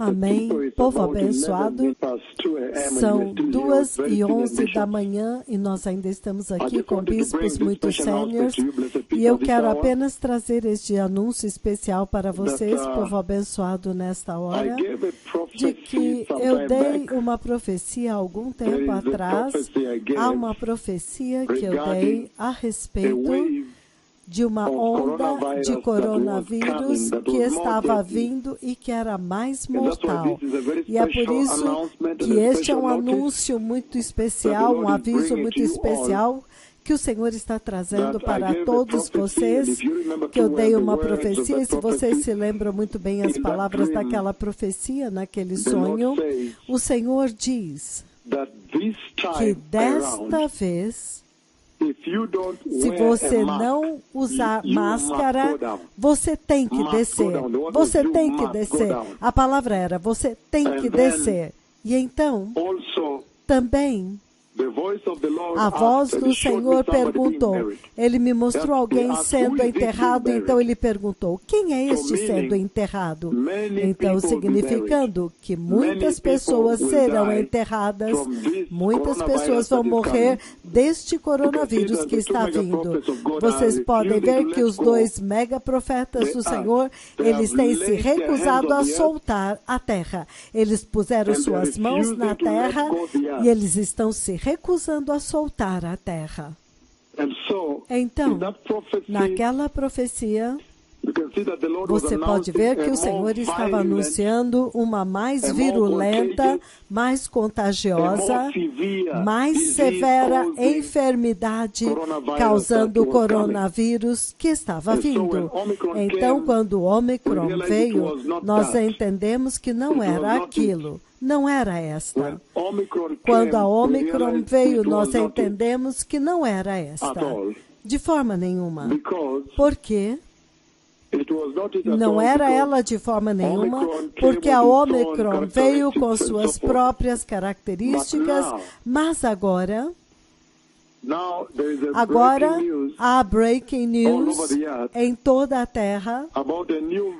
Amém. Povo abençoado, são 2h11 da manhã e nós ainda estamos aqui com bispos muito sêniores e eu quero apenas trazer este anúncio especial para vocês, povo abençoado, nesta hora, de que eu dei uma profecia há algum tempo atrás. Há uma profecia que eu dei a respeito de uma onda de coronavírus que estava vindo e que era mais mortal. E é por isso que este é um anúncio muito especial, um aviso muito especial que o Senhor está trazendo para todos vocês, que eu dei uma profecia, e se vocês se lembram muito bem as palavras daquela profecia, naquele sonho, o Senhor diz que desta vez, se você não usar máscara, você tem que descer. Você tem que descer. A palavra era, você tem que descer. E então, também, a voz do Senhor perguntou. Ele me mostrou alguém sendo enterrado, então ele perguntou, quem é este sendo enterrado? Então, significando que muitas pessoas serão enterradas, muitas pessoas vão morrer deste coronavírus que está vindo. Vocês podem ver que os dois mega profetas do Senhor, eles têm se recusado a soltar a terra. Eles puseram suas mãos na terra e eles estão se recusando a soltar a terra. Então, naquela profecia, você pode ver que o Senhor estava anunciando uma mais virulenta, mais contagiosa, mais severa enfermidade causando o coronavírus que estava vindo. Então, quando o Ômicron veio, nós entendemos que não era aquilo. Não era esta. Quando a Ômicron veio, nós entendemos que não era esta. De forma nenhuma. Por quê? Não era ela de forma nenhuma, porque a Ômicron veio com suas próprias características, mas agora há breaking news em toda a Terra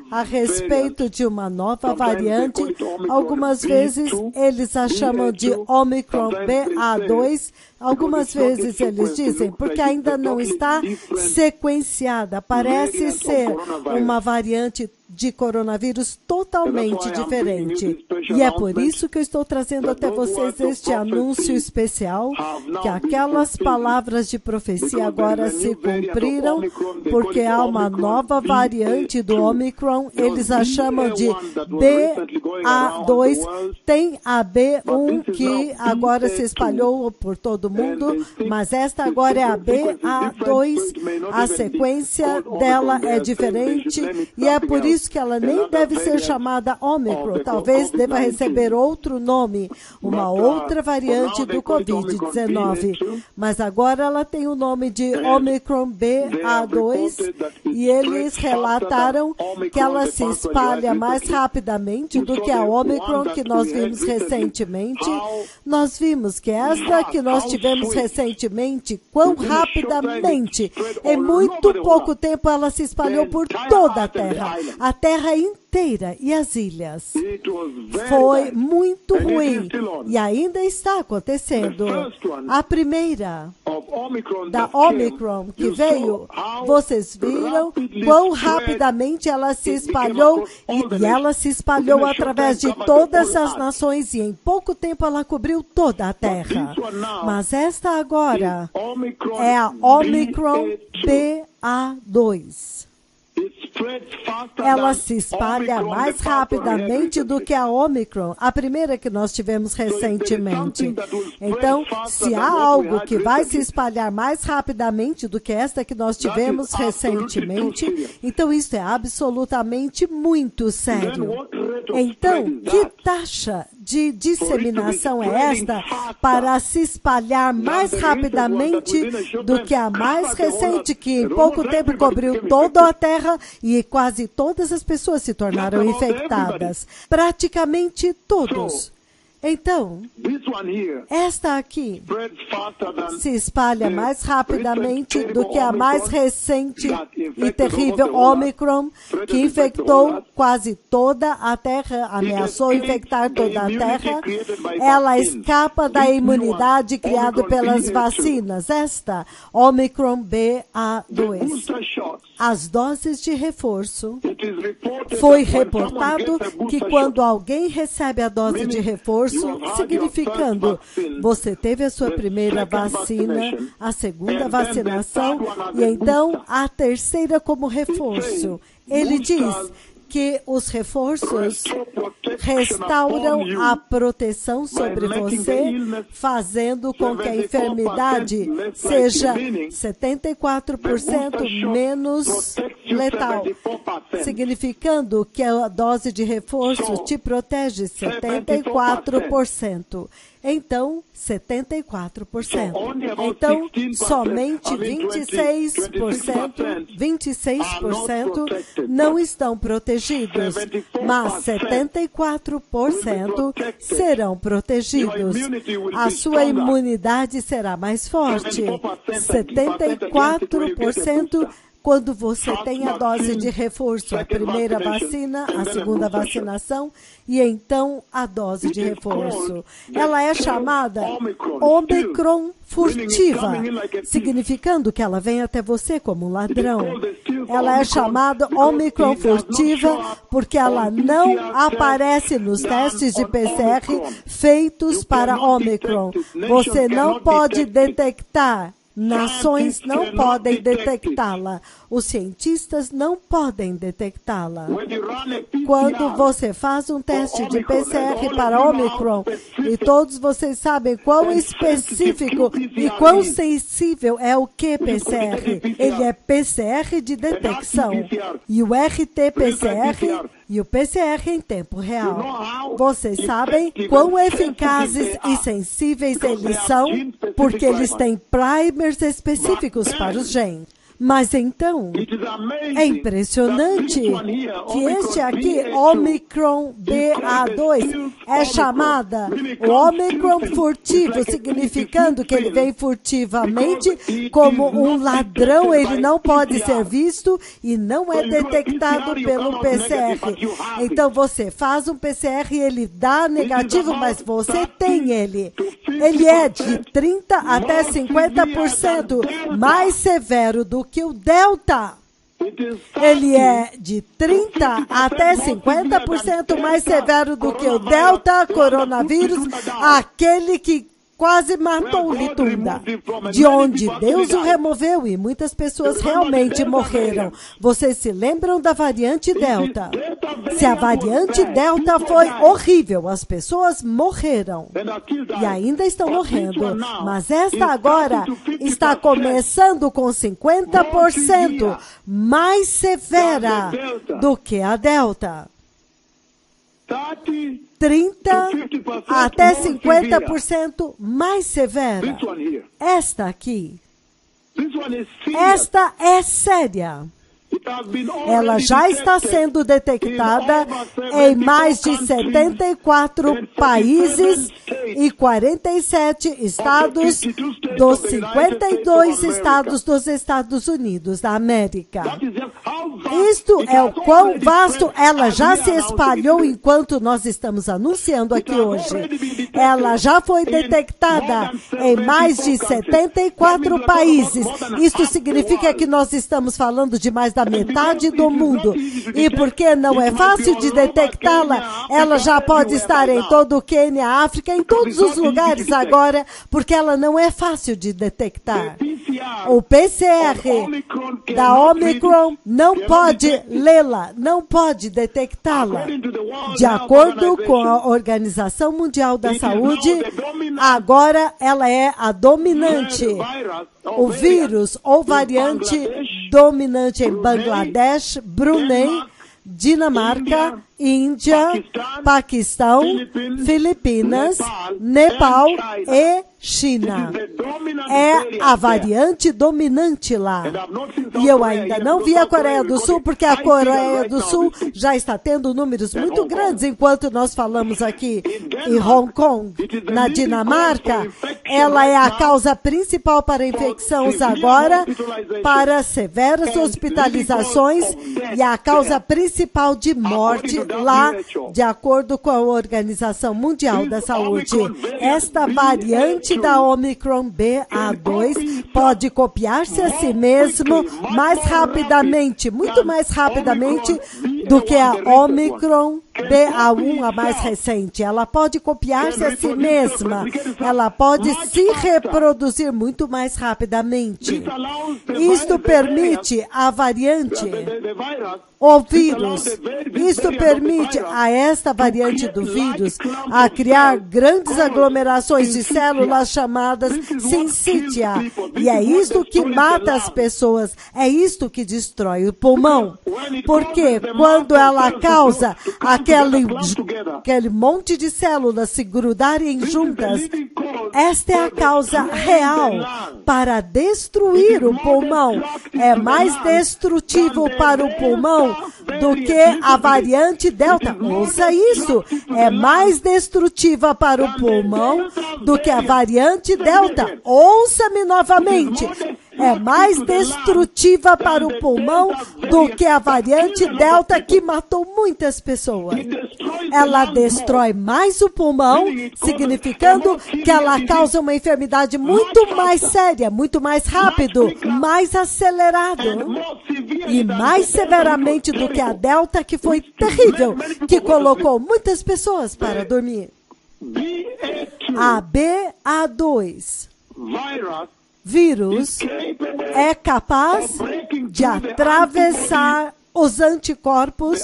a respeito de uma nova variante. Algumas vezes eles a chamam de Omicron BA2, algumas vezes eles dizem, porque ainda não está sequenciada, parece ser uma variante de coronavírus totalmente diferente. E é por isso que eu estou trazendo até vocês este anúncio especial, que aquelas palavras de profecia agora se cumpriram, porque há uma nova variante do Omicron, eles a chamam de BA2, tem a B1 que agora se espalhou por todo mundo, mas esta agora é a BA2, a sequência dela é diferente, e é por isso que ela nem deve ser chamada Omicron, talvez deva receber outro nome, uma outra variante do Covid-19. Mas agora ela tem o nome de Omicron BA2 e eles relataram que ela se espalha mais rapidamente do que a Omicron que nós vimos recentemente. Nós vimos que esta que nós tivemos recentemente, quão rapidamente, em muito pouco tempo ela se espalhou por toda a Terra. A Terra inteira e as ilhas. Foi muito ruim e ainda está acontecendo. A primeira da Omicron que veio, vocês viram quão rapidamente ela se espalhou e ela se espalhou através de todas as nações e em pouco tempo ela cobriu toda a Terra. Mas esta agora é a Omicron BA2. Ela se espalha mais rapidamente do que a Omicron, a primeira que nós tivemos recentemente. Então, se há algo que vai se espalhar mais rapidamente do que esta que nós tivemos recentemente, então isso é absolutamente muito sério. Então, que taxa de disseminação é esta para se espalhar mais rapidamente do que a mais recente, que em pouco tempo cobriu toda a Terra e quase todas as pessoas se tornaram infectadas? Praticamente todos. Então, esta aqui se espalha mais rapidamente do que a mais recente e terrível Omicron, que infectou quase toda a Terra, ameaçou infectar toda a Terra. Ela escapa da imunidade criada pelas vacinas. Esta, Omicron BA2. As doses de reforço. Foi reportado que quando alguém recebe a dose de reforço, significando você teve a sua primeira vacina, a segunda vacinação e então a terceira como reforço. Ele diz que os reforços restauram a proteção sobre você, fazendo com que a enfermidade seja 74% menos letal, significando que a dose de reforço te protege 74%. Então, 74%. Então, somente 26% não estão protegidos, mas 74% serão protegidos. A sua imunidade será mais forte. 74% quando você tem a dose de reforço, a primeira vacina, a segunda vacinação e então a dose de reforço. Ela é chamada Omicron furtiva, significando que ela vem até você como um ladrão. Ela é chamada Omicron furtiva porque ela não aparece nos testes de PCR feitos para Omicron. Você não pode detectar. Nações não podem detectá-la. Os cientistas não podem detectá-la. Quando você faz um teste de PCR para Omicron, e todos vocês sabem quão específico e quão sensível é o QPCR. Ele é PCR de detecção. E o RT-PCR e o PCR em tempo real. Vocês sabem quão eficazes e sensíveis eles são, porque eles têm primers específicos para os genes. Mas então, é impressionante que este aqui, Omicron BA2, é chamada o Omicron furtivo, significando que ele vem furtivamente como um ladrão, ele não pode ser visto e não é detectado pelo PCR. Então você faz um PCR e ele dá negativo, mas você tem ele. Ele é de 30% até 50% mais severo do que o Delta. Ele é de 30% até 50% mais severo do que o Delta coronavírus, aquele que quase matou o Litunda, de onde Deus o removeu e muitas pessoas realmente morreram. Vocês se lembram da variante Delta? Se a variante Delta foi horrível, as pessoas morreram e ainda estão morrendo, mas esta agora está começando com 50% mais severa do que a Delta. 30% até 50% mais severa. Esta aqui. Esta é séria. Ela já está sendo detectada em mais de 74 países e 47 estados dos 52 estados dos Estados Unidos da América. Isto é o quão vasto ela já se espalhou enquanto nós estamos anunciando aqui hoje. Ela já foi detectada em mais de 74 países. Isto significa que nós estamos falando de mais da metade do mundo. E porque não é fácil de detectá-la, ela já pode estar em todo o Quênia, África, em todos os lugares agora, porque ela não é fácil de detectar. O PCR da Omicron não pode lê-la, não pode detectá-la. De acordo com a Organização Mundial da Saúde, agora ela é a dominante. O vírus ou variante dominante em Bangladesh, Brunei, Dinamarca, Índia, Paquistão, Filipinas, Nepal e China. É a variante dominante lá. E eu ainda não vi a Coreia do Sul, porque a Coreia do Sul já está tendo números muito grandes, enquanto nós falamos aqui em Hong Kong, na Dinamarca. Ela é a causa principal para infecções agora, para severas hospitalizações, e a causa principal de morte lá, de acordo com a Organização Mundial da Saúde. Esta variante da Omicron BA2 pode copiar-se a si mesmo mais rapidamente, muito mais rapidamente do que a Omicron BA1, a mais recente. Ela pode copiar-se a si mesma. Ela pode se reproduzir muito mais rapidamente. Isto permite a variante, o vírus, isto permite a esta variante do vírus a criar grandes aglomerações de células chamadas sincítia. E é isto que mata as pessoas, é isto que destrói o pulmão. Porque quando ela causa aquele monte de células se grudarem juntas, esta é a causa real para destruir o pulmão. É mais destrutivo para o pulmão do que a variante Delta. Ouça isso. É mais destrutiva para o pulmão do que a variante Delta. Ouça-me novamente. É mais destrutiva para o pulmão do que a variante Delta, que matou muitas pessoas. Ela destrói mais o pulmão, significando que ela causa uma enfermidade muito mais séria, muito mais rápido, mais acelerado e mais severamente do que a Delta, que foi terrível, que colocou muitas pessoas para dormir. A BA2 vírus é capaz de atravessar os anticorpos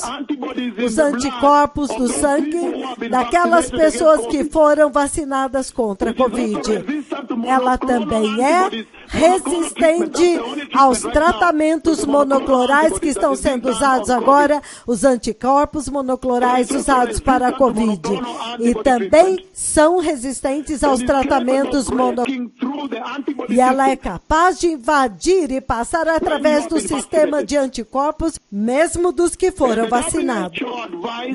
do sangue daquelas pessoas que foram vacinadas contra a Covid. Ela também é resistente aos tratamentos monoclorais que estão sendo usados agora, os anticorpos monoclorais usados para a Covid. E também são resistentes aos tratamentos monoclorais. E ela é capaz de invadir e passar através do sistema de anticorpos, mesmo dos que foram vacinados.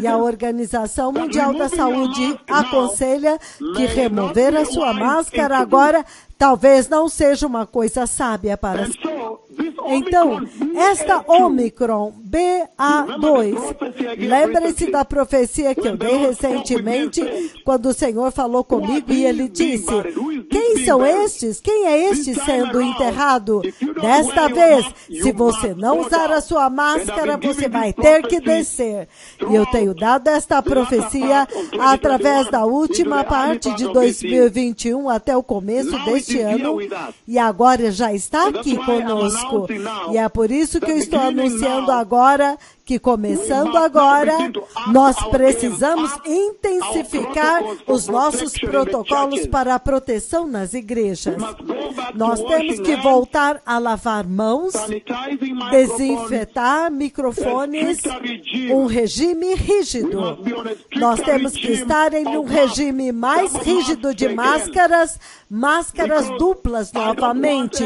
E a Organização Mundial da Saúde aconselha que remover a sua máscara agora talvez não seja uma coisa sábia para... Então, esta Omicron BA2, lembre-se da profecia que eu dei recentemente, quando o Senhor falou comigo e ele disse: quem são estes? Quem é este sendo enterrado? Desta vez, se você não usar a sua máscara, você vai ter que descer. E eu tenho dado esta profecia através da última parte de 2021 até o começo deste ano, e agora já está aqui conosco. E é por isso que eu estou anunciando agora que, começando agora, nós precisamos intensificar os nossos protocolos para a proteção nas igrejas. Nós temos que voltar a lavar mãos, desinfetar microfones, um regime rígido. Nós temos que estar em um regime mais rígido de máscaras duplas novamente,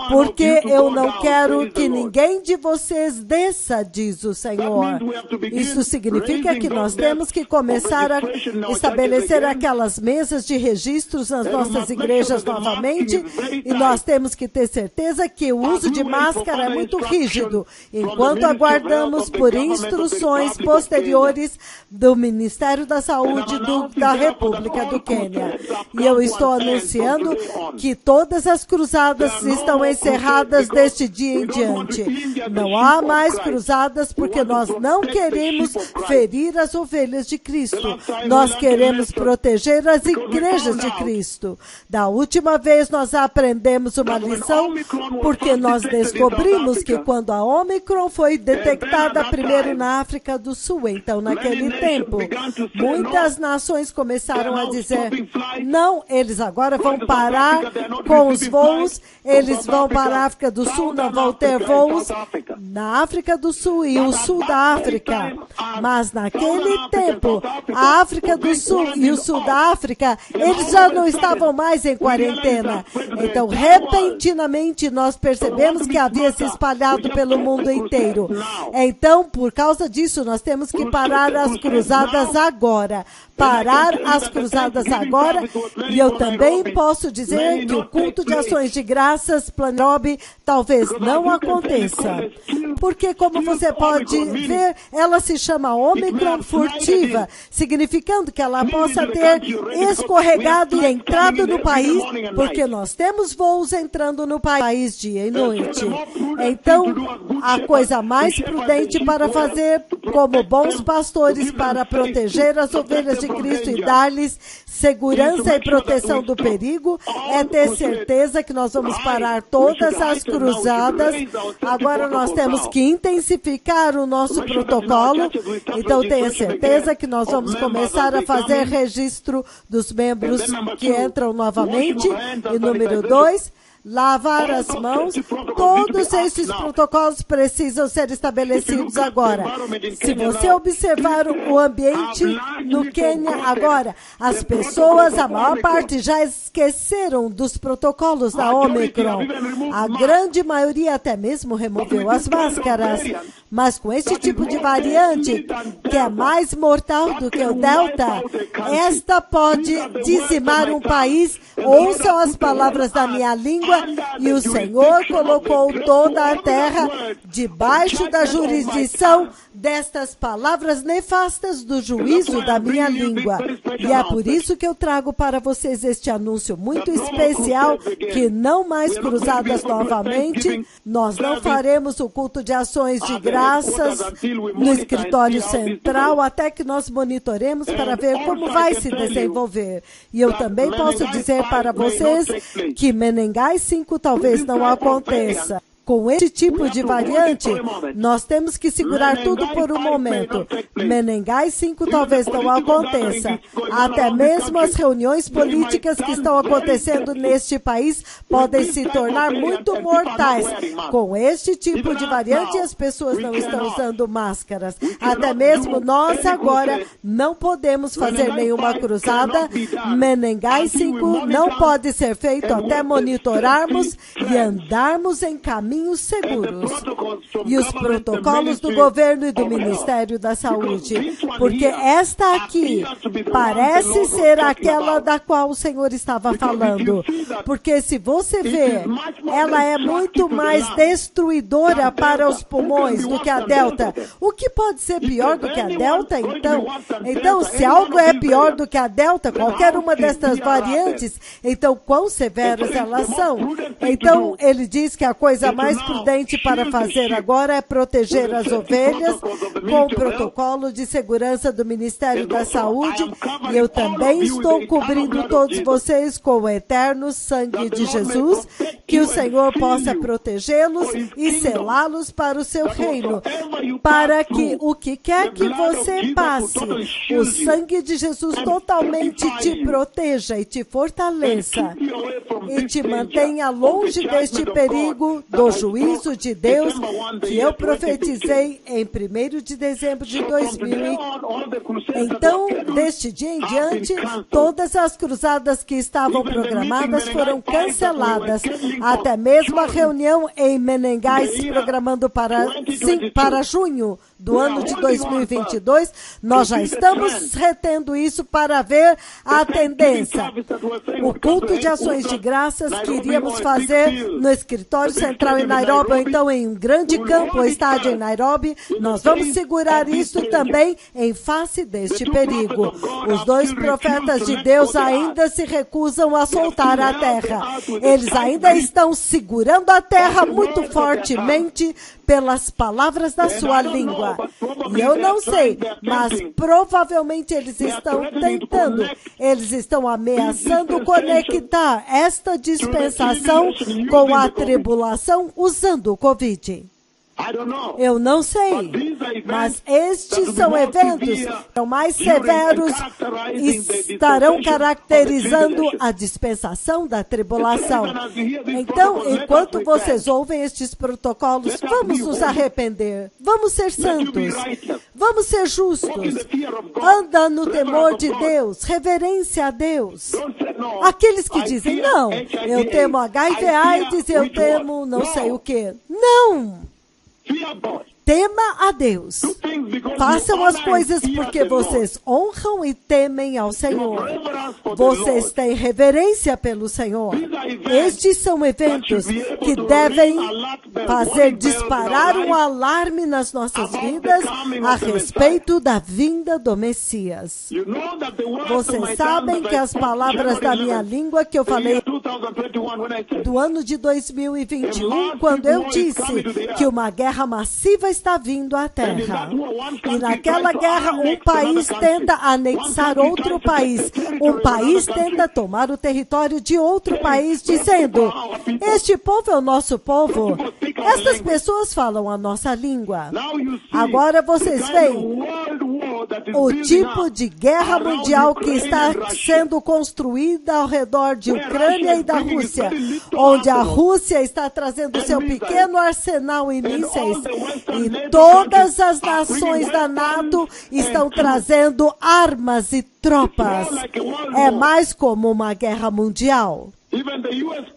porque eu não quero que ninguém de vocês desça, diz o Senhor. Isso significa que nós temos que começar a estabelecer aquelas mesas de registros nas nossas igrejas novamente, e nós temos que ter certeza que o uso de máscara é muito rígido, enquanto aguardamos por instruções posteriores do Ministério da Saúde da República do Quênia. E eu estou anunciando que todas as cruzadas estão encerradas deste dia em diante. Não há mais cruzadas, porque nós não queremos ferir as ovelhas de Cristo. Nós queremos proteger as igrejas de Cristo. Da última vez nós aprendemos uma lição, porque nós descobrimos que quando a Omicron foi detectada primeiro na África do Sul, então naquele tempo, muitas nações começaram a dizer: não, eles agora vão parar com os voos, eles vão para a África do Sul, não vão ter voos na África do Sul, e o Sul sul da África. Mas naquele tempo, a África do Sul e o sul da África, eles já não estavam mais em quarentena. Então, repentinamente, nós percebemos que havia se espalhado pelo mundo inteiro. Então, por causa disso, nós temos que parar as cruzadas agora. Parar as cruzadas agora. E eu também posso dizer que o culto de ações de graças, Planob, talvez não aconteça. Porque, como você pode ver, ela se chama Ômicron furtiva, significando que ela possa ter escorregado e entrado no país, porque nós temos voos entrando no país dia e noite. Então, a coisa mais prudente para fazer, como bons pastores, para proteger as ovelhas de Cristo e dar-lhes segurança e proteção do perigo, é ter certeza que nós vamos parar todas as cruzadas. Agora nós temos que intensificar o nosso protocolo, então tenha certeza que nós vamos começar a fazer registro dos membros que entram novamente. E número 2, lavar as mãos. Todos esses protocolos precisam ser estabelecidos agora. Se você observar o ambiente no Quênia agora, as pessoas, a maior parte, já esqueceram dos protocolos da Ômicron. A grande maioria até mesmo removeu as máscaras. Mas com esse tipo de variante, que é mais mortal do que o Delta, esta pode dizimar um país. Ouçam as palavras da minha língua. E o Senhor colocou toda a terra debaixo da jurisdição destas palavras nefastas do juízo da minha língua. E é por isso que eu trago para vocês este anúncio muito especial, que não mais cruzadas novamente. Nós não faremos o culto de ações de graças no escritório central até que nós monitoremos para ver como vai se desenvolver. E eu também posso dizer para vocês que Menengai 5 talvez não aconteça. Com este tipo de variante, nós temos que segurar tudo por um momento. Menengai 5 talvez não aconteça. Até mesmo as reuniões políticas que estão acontecendo neste país podem se tornar muito mortais. Com este tipo de variante, as pessoas não estão usando máscaras. Até mesmo nós agora não podemos fazer nenhuma cruzada. Menengai 5 não pode ser feito até monitorarmos e andarmos em caminhos seguros. E os protocolos do governo e do Ministério da Saúde. Porque esta aqui parece ser aquela da qual o Senhor estava falando. Porque se você ver, ela é muito mais destruidora para os pulmões do que a Delta. O que pode ser pior do que a Delta, então? Então, se algo é pior do que a Delta, qualquer uma destas variantes, então quão severas elas são? Então, ele diz que a coisa mais prudente para fazer agora é proteger as ovelhas com o protocolo de segurança do Ministério da Saúde, e eu também estou cobrindo todos vocês com o eterno sangue de Jesus, que o Senhor possa protegê-los e selá-los para o seu reino, para que o que quer que você passe, o sangue de Jesus totalmente te proteja e te fortaleça e te mantenha longe deste perigo do juízo de Deus que eu profetizei em 1º de dezembro de 2000. Então, deste dia em diante, todas as cruzadas que estavam programadas foram canceladas. Até mesmo a reunião em Menengai se programando para junho do ano de 2022, nós já estamos retendo isso para ver a tendência. O culto de ações de graças que iríamos fazer no escritório central em Nairobi, ou então em um grande campo ou estádio em Nairobi, nós vamos segurar isso também em face deste perigo. Os 2 profetas de Deus ainda se recusam a soltar a terra. Eles ainda estão segurando a terra muito fortemente pelas palavras da sua língua. E eu não sei, mas provavelmente eles estão tentando, eles estão ameaçando conectar esta dispensação com a tribulação usando o Covid. Eu não sei, mas estes são eventos que mais severos e estarão caracterizando a dispensação da tribulação. Então, enquanto vocês ouvem estes protocolos, vamos nos arrepender, vamos ser santos, vamos ser justos, anda no temor de Deus, reverência a Deus. Aqueles que dizem, não, eu temo HIV/AIDS, eu temo não sei o quê. Não! Tema a Deus. Façam as coisas porque vocês honram e temem ao Senhor. Vocês têm reverência pelo Senhor. Estes são eventos que devem fazer disparar um alarme nas nossas vidas a respeito da vinda do Messias. Vocês sabem que as palavras da minha língua que eu falei do ano de 2021, quando eu disse que uma guerra massiva está vindo à Terra. E naquela guerra, um país tenta anexar outro país. Um país tenta tomar o território de outro país, dizendo, este povo é o nosso povo. Estas pessoas falam a nossa língua. Agora vocês veem o tipo de guerra mundial que está sendo construída ao redor de Ucrânia e da Rússia, onde a Rússia está trazendo seu pequeno arsenal e mísseis, e todas as nações da NATO estão trazendo armas e tropas. É mais como uma guerra mundial.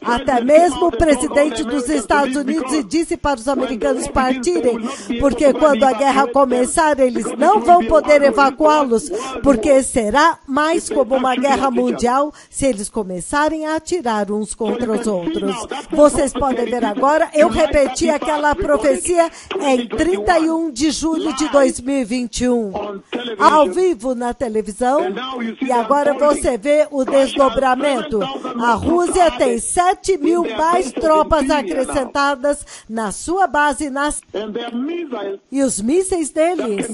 Até mesmo o presidente dos Estados Unidos disse para os americanos partirem, porque quando a guerra começar, eles não vão poder evacuá-los, porque será mais como uma guerra mundial se eles começarem a atirar uns contra os outros. Vocês podem ver agora, eu repeti aquela profecia em 31 de julho de 2021, ao vivo na televisão, e agora você vê o desdobramento. A Rússia tem 7 mil mais tropas acrescentadas na sua base e os mísseis deles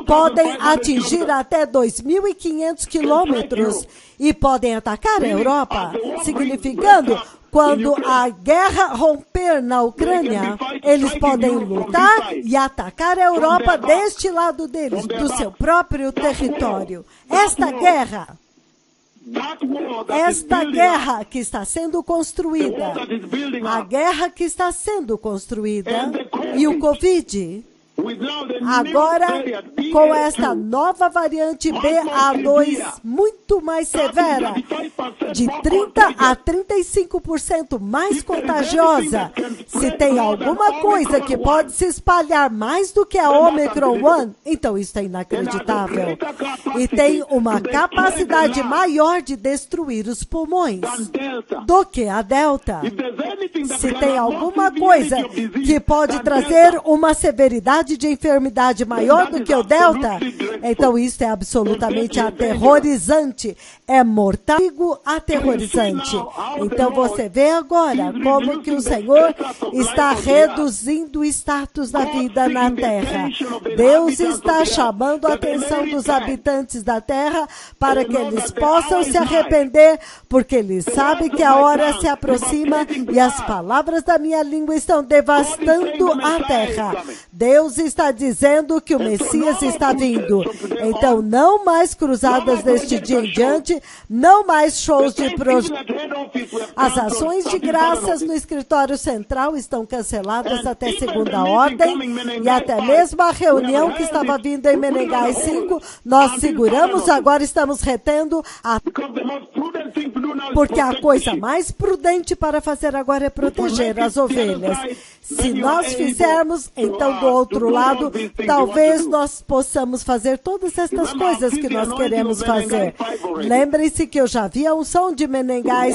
podem atingir até 2.500 quilômetros e podem atacar a Europa, significando quando a guerra romper na Ucrânia, eles podem lutar e atacar a Europa deste lado deles, do seu próprio território. Esta guerra que está sendo construída, a guerra que está sendo construída e o Covid, agora com esta nova variante BA2 muito mais severa, de 30% a 35% mais contagiosa, se tem alguma coisa que pode se espalhar mais do que a Omicron One, então isso é inacreditável. E tem uma capacidade maior de destruir os pulmões do que a Delta. Se tem alguma coisa que pode trazer uma severidade de enfermidade maior do que o Delta, então isso é absolutamente aterrorizante, é mortal, aterrorizante. Então você vê agora como que o Senhor está reduzindo o status da vida na Terra. Deus está chamando a atenção dos habitantes da Terra para que eles possam se arrepender, porque eles sabem que a hora se aproxima e as palavras da minha língua estão devastando a Terra. Deus está dizendo que o Messias está vindo. Então, não mais cruzadas deste dia em diante, não mais shows de As ações de graças no escritório central estão canceladas até segunda ordem, e até mesmo a reunião que estava vindo em Menengai 5, nós seguramos, agora estamos retendo, porque a coisa mais prudente para fazer agora é proteger as ovelhas. Se nós fizermos, então do outro lado, talvez nós possamos fazer todas estas coisas que nós queremos fazer. Lembrem-se que eu já vi a unção de Menengai.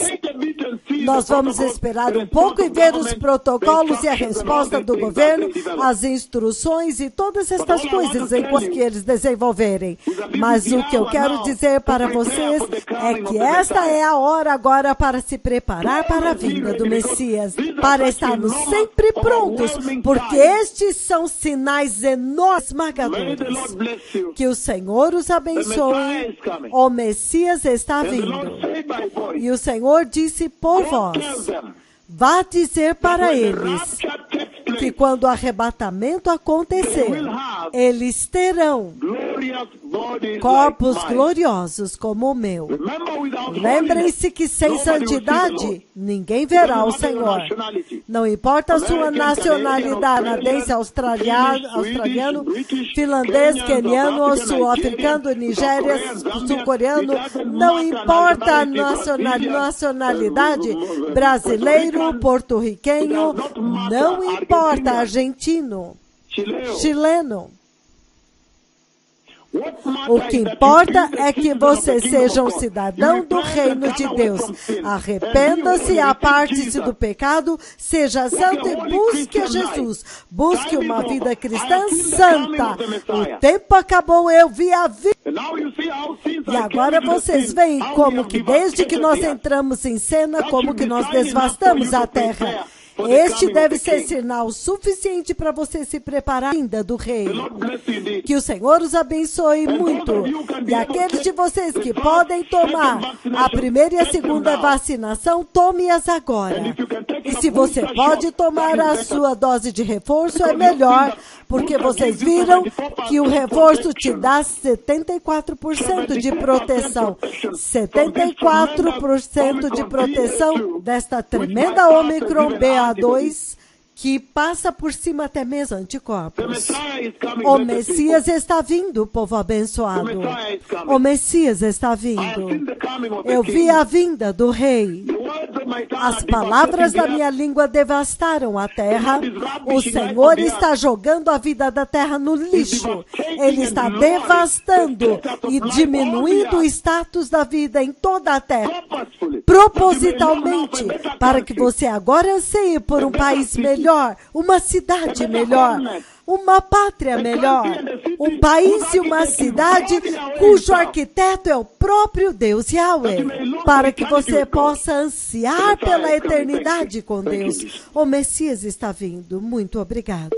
Nós vamos esperar um pouco e ver os protocolos e a resposta do governo, as instruções e todas estas coisas enquanto que eles desenvolverem. Mas o que eu quero dizer para vocês é que esta é a hora agora para se preparar para a vinda do Messias, para estarmos sempre prontos, porque estes são sinais enormes, esmagadores. Que o Senhor os abençoe. O Messias está vindo. E o Senhor disse por vós, vá dizer para eles que que quando o arrebatamento acontecer, eles terão corpos gloriosos como o meu. Lembrem-se que sem santidade, ninguém verá o Senhor. Não importa a sua nacionalidade, canadense, australiano, finlandês, queniano, sul-africano, nigéria, sul-coreano, não importa a nacionalidade, brasileiro, porto-riquenho, não importa, argentino, chileno. O que importa é que você seja um cidadão do reino de Deus. Arrependa-se, aparte-se do pecado, seja santo e busque a Jesus. Busque uma vida cristã santa. O tempo acabou, eu vi a vida. E agora vocês veem como que desde que nós entramos em cena, como que nós devastamos a terra. Este deve ser sinal suficiente para você se preparar ainda do rei. Que o Senhor os abençoe muito. E aqueles de vocês que podem tomar a primeira e a segunda vacinação, tome-as agora. E se você pode tomar a sua dose de reforço, é melhor, porque vocês viram que o reforço te dá 74% de proteção. 74% de proteção desta tremenda Omicron BA2 que passa por cima até mesmo anticorpos. O Messias está vindo, povo abençoado. O Messias está vindo. Eu vi a vinda do Rei. As palavras da minha língua devastaram a terra. O Senhor está jogando a vida da terra no lixo. Ele está devastando e diminuindo o status da vida em toda a terra. Propositalmente, para que você agora anseie por um país melhor, uma cidade melhor, uma pátria melhor, um país e uma cidade cujo arquiteto é o próprio Deus Yahweh, para que você possa ansiar pela eternidade com Deus. O Messias está vindo. Muito obrigado.